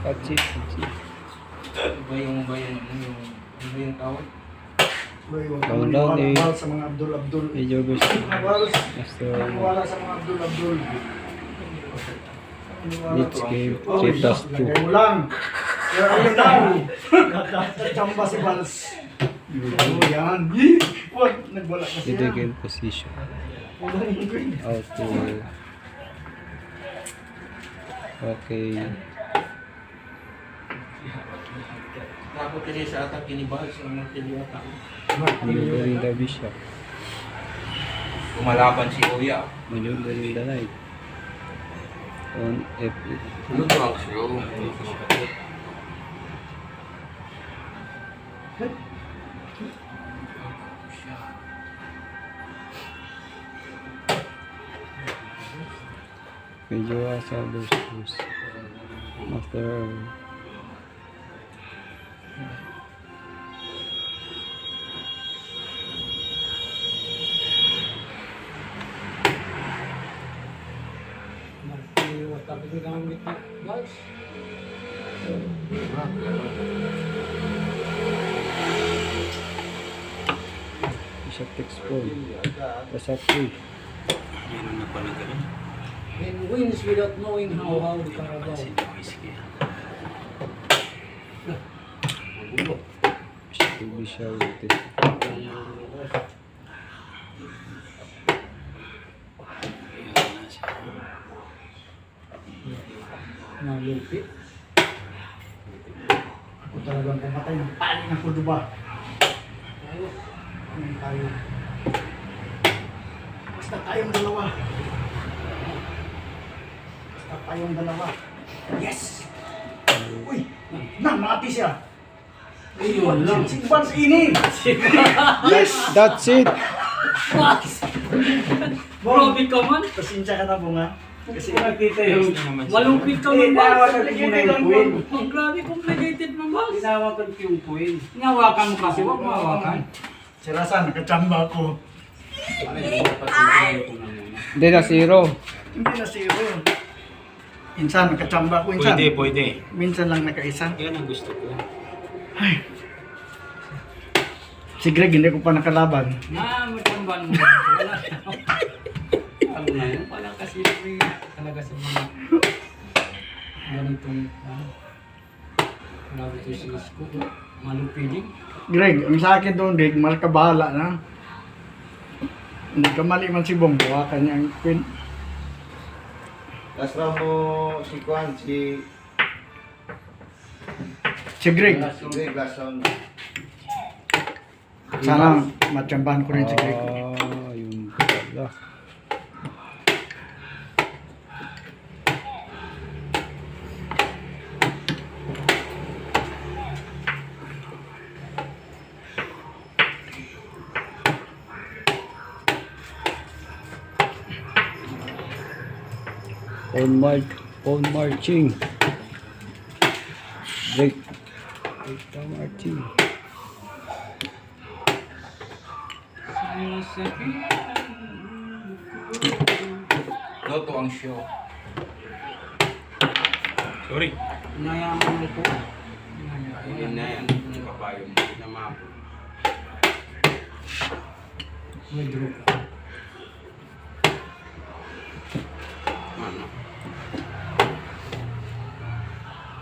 Patsi. Yung tawag? Download eh. Sa mga Abdul. Major gusto. Master. Wala sa mga Abdul. Let's game 3+2. Lagay mo lang. Kaya ayun lang. Chamba si Vals. Oh, yan. Wag, nagwala kasi Dito yan. game position. Auto. Okay. Dapat ini sa atak kinibahal sa mga tiliwata. Maneuvering the bishop. Kumalaban si Oya. Maneuvering the knight. On F8. Ano to ang slow? Medyo asa versus Master. Bishop takes 4. Bishop 3. And wins without knowing how the Carabao. Bishop 2, Bishop 8. Malupit. Ako talagang pumatay ng paling ako diba? Tayo. Basta tayong dalawa. Yes! Uy! Namati siya! Ayun lang. Si Vals ini! Yes! That's it! Grabe ka man. Pasensya ka na bunga. Kasi Nakita yung malupit ka man. Ang grabe complicated mo ba? Tinawagan ko yung queen. Hinawakan mo kasi, huwag mahawakan. si Rasan, nakachamba ko. Hindi na 0. Hindi na zero. Minsan nakachamba ko, minsan. Pwede. Minsan lang nakaisa. Yan ang gusto ko. Si Greg, hindi ko pa nakalaban. Matamban mo. Wala. Ano na yun? Wala kasi yung talaga sa mga ganitong grabe ito si Isko. Malupiling. Greg, ang sa akin doon, Greg, mal ka bahala na. Hindi ka mali man si Bong, buwakan niya ang queen. Last round mo si Kwan, si Greg, Greg, last round. sana matsambahan ko rin si Greg. Yun pala. On marching. Break the marching. Loto ang show. Sorry. Nayaman ito. Yan na yan. Yung kabayo mo. Namapon. May draw ka. Ano?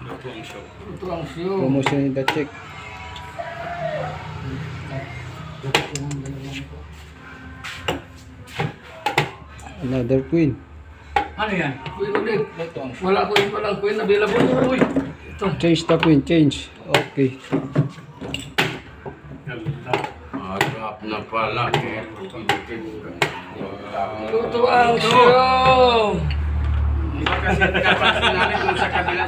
Loto ang show. Ito ang siyo. Promotion in the check. Another queen. Ano yan? Queen ulit. Loto ang show. Wala queen, walang queen. Available. Uy. Ito. Change the queen. Change. Okay. Agap na pala. Ito ang siyo. Kasi dapat sinabi kung sa kabila